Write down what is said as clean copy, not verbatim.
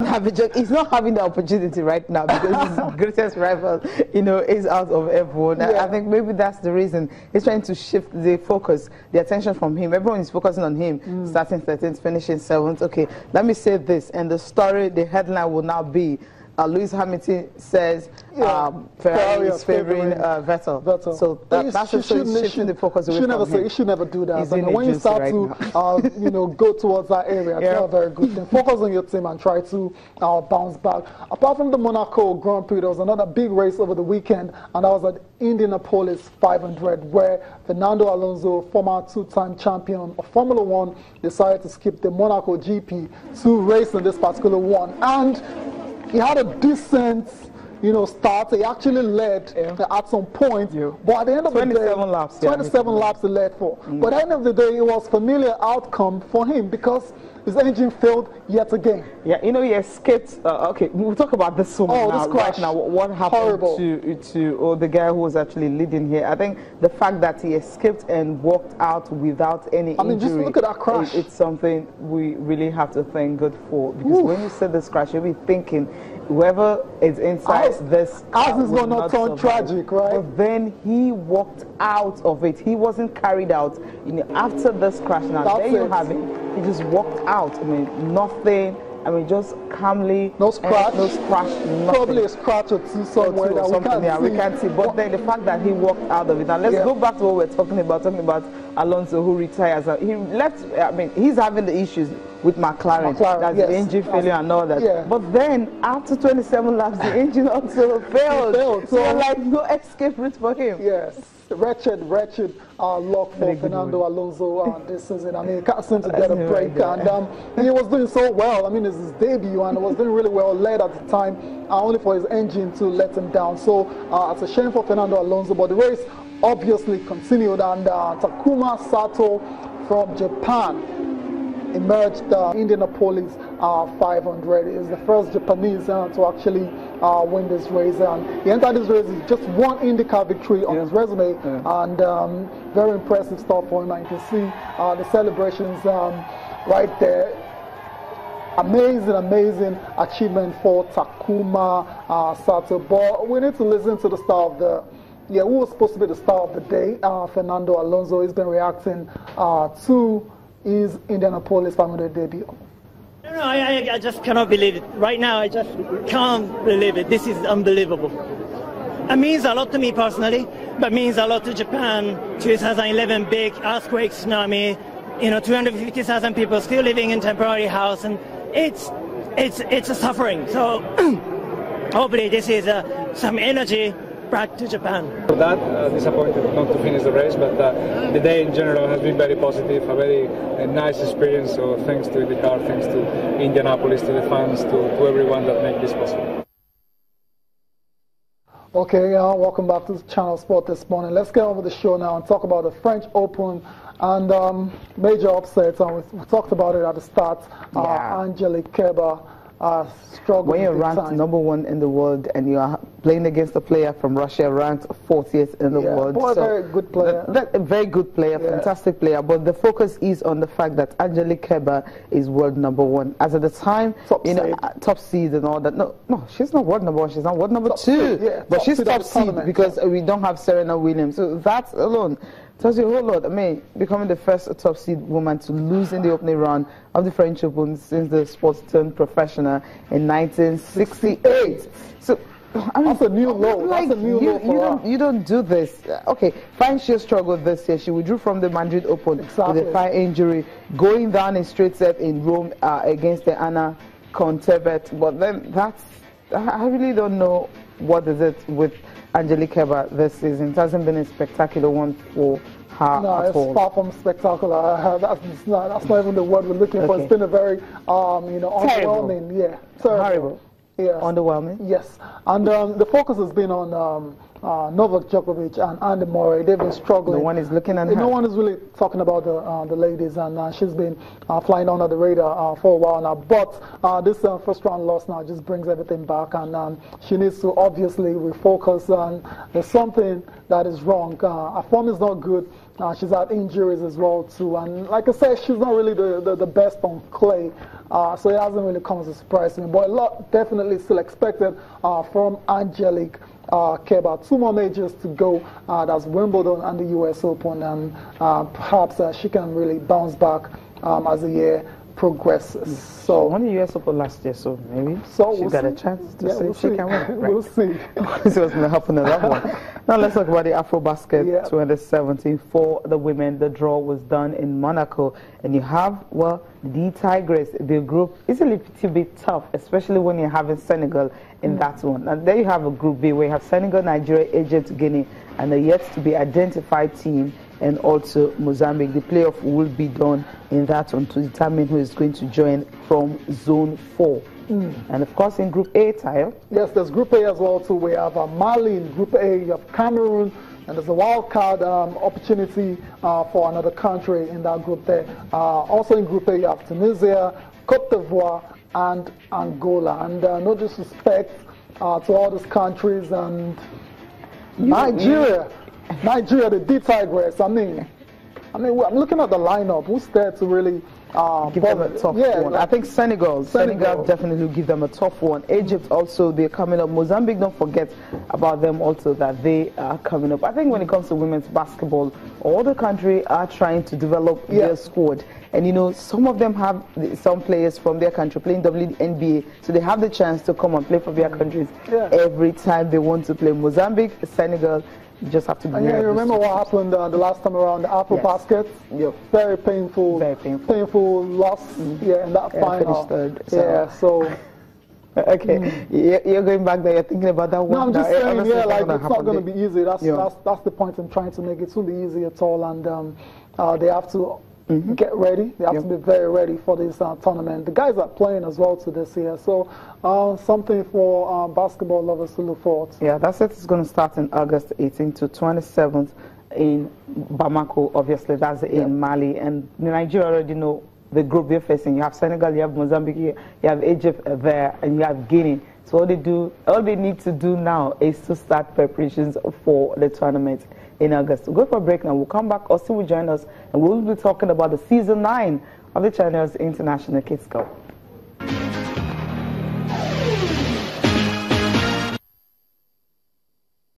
He's not having the opportunity right now because his greatest rival, is out of everyone. I think maybe that's the reason. He's trying to shift the focus, the attention from him. Everyone is focusing on him, starting 13th, finishing 7th. Okay, let me say this, and the story, the headline will now be, Lewis Hamilton says Ferrari is favoring Vettel. So that's shifting the focus away from him. You should never do that. I mean, when you start to go towards that area, it's not very good. Then focus on your team and try to bounce back. Apart from the Monaco Grand Prix, there was another big race over the weekend, and that was at Indianapolis 500, where Fernando Alonso, former two-time champion of Formula One, decided to skip the Monaco GP to race in this particular one. And he had a decent, start. He actually led at some point, but at the end of the day, 27 laps. 27 laps he led for. But at the end of the day, it was familiar outcome for him because his engine failed yet again. Yeah, he escaped. Okay, we'll talk about this one right now. What happened to the guy who was actually leading here? I think the fact that he escaped and walked out without any injury. I mean, just look at that crash. It's something we really have to thank God for, because when you see this crash, you'll be thinking, whoever is inside this car is going to turn tragic, right? But then he walked out of it. He wasn't carried out. After this crash, now there you have it. He just walked out. I mean, nothing. I mean, just calmly. No scratch. Nothing. Probably a scratch or two somewhere that we can't see. But then the fact that he walked out of it. Now let's go back to what we're talking about Alonso, who retires. He left. I mean, he's having the issues with McLaren. That's the engine failure and all that. Yeah. But then after 27 laps, the engine also failed. So like no escape route for him. Yes. Wretched luck for Fernando Alonso this season. I mean, he can't seem to get a break, and he was doing so well. I mean, it's his debut, and was doing really well, led at the time, only for his engine to let him down. So it's a shame for Fernando Alonso, but the race obviously continued, and Takuma Sato from Japan emerged Indianapolis 500. Is the first Japanese to actually win this race, and he entered this race with just one IndyCar victory on his resume, and very impressive stuff for him. And you can see the celebrations right there. Amazing achievement for Takuma Sato. But we need to listen to the star of the who was supposed to be the star of the day, Fernando Alonso. He's been reacting to his Indianapolis 500 debut. No, I just cannot believe it. Right now, I just can't believe it. This is unbelievable. It means a lot to me personally, but means a lot to Japan. 2011 big earthquake, tsunami, 250,000 people still living in temporary house, and it's a suffering. So hopefully this is some energy back to Japan. For that, disappointed not to finish the race, but the day in general has been very positive, a very nice experience. So thanks to IndyCar, thanks to Indianapolis, to the fans, to everyone that made this possible. Okay, welcome back to Channel Sport this morning. Let's get over the show now and talk about the French Open and major upsets. And we talked about it at the start. Angelique Kerber struggling. When you're ranked #1 in the world and you are playing against a player from Russia ranked 40th in the world. Well, so a very good player. A very good player, fantastic player. But the focus is on the fact that Angelique Kerber is world #1. As at the time, top seed and all that. No, she's not world #1. She's not world #2. But she's top seed because we don't have Serena Williams. So that alone tells you a whole lot. I mean, becoming the first top seed woman to lose in the opening round of the French Open since the sport turned professional in 1968. So, I mean, that's a new low. That's a new low for her. You don't do this. Okay, fine, she struggled this year. She withdrew from the Madrid Open with a thigh injury, going down in straight set in Rome against the Anna Kontaveit. But then I really don't know what is it with Angelique Kerber this season. It hasn't been a spectacular one for her no, at all. It's far from spectacular. That's not even the word we're looking for. It's been a very, underwhelming. Horrible. Yes. Underwhelming? Yes. And the focus has been on Novak Djokovic and Andy Murray. They've been struggling. No one is looking at her. No one is really talking about the ladies, and she's been flying under the radar for a while now. But this first round loss now just brings everything back, and she needs to obviously refocus. And there's something that is wrong. Her form is not good. She's had injuries as well too, and like I said, she's not really the best on clay, so it hasn't really come as a surprise to me. But a lot definitely still expected from Angelique Kerber. 2 more majors to go. That's Wimbledon and the US Open, and perhaps she can really bounce back as the year progresses. So won the US Open last year, so maybe she got a chance to see she can win. Right? We'll see. See what's going to happen in that one. Now let's talk about the AfroBasket 2017 for the women. The draw was done in Monaco, and you have, well, the Tigers. The group is a little bit tough, especially when you're having Senegal in that one. And there you have a Group B where you have Senegal, Nigeria, Egypt, Guinea, and the yet to be identified team, and also Mozambique. The playoff will be done in that one to determine who is going to join from Zone 4. And of course in Group A, Tayo. Yes, there's Group A as well too. We have Mali in Group A, you have Cameroon, and there's a wild card opportunity for another country in that group there. Also in Group A, you have Tunisia, Cote d'Ivoire, and Angola. And no disrespect to all these countries, and Nigeria, the D Tigers. I mean, I'm looking at the lineup. Who's there to really give them a tough one? Like I think Senegal definitely will give them a tough one. Egypt also, they're coming up. Mozambique, don't forget about them also, that they are coming up. I think when it comes to women's basketball, all the countries are trying to develop their squad. And you know, some of them have some players from their country playing WNBA, so they have the chance to come and play for their countries every time they want to play. Mozambique, Senegal, you just have to be you remember what happened the last time around the AfroBasket? Yep. Very painful loss. In that final. Finished third. So. Okay, you're going back there. You're thinking about that one. No, I'm just saying, like it's not going to be easy. That's the point I'm trying to make. It won't be easy at all, and they have to get ready. They have to be very ready for this tournament. The guys are playing as well to this year, so something for basketball lovers to look forward to. Yeah, that's it. It's going to start in August 18th to 27th in Bamako. Obviously, that's in Mali, and Nigeria already know the group they're facing. You have Senegal, you have Mozambique, you have Egypt there, and you have Guinea. So all they need to do now is to start preparations for the tournament in August. We'll go for a break now. We'll come back. Austin will join us, and we'll be talking about the season 9 of the Channel's International Kids Cup.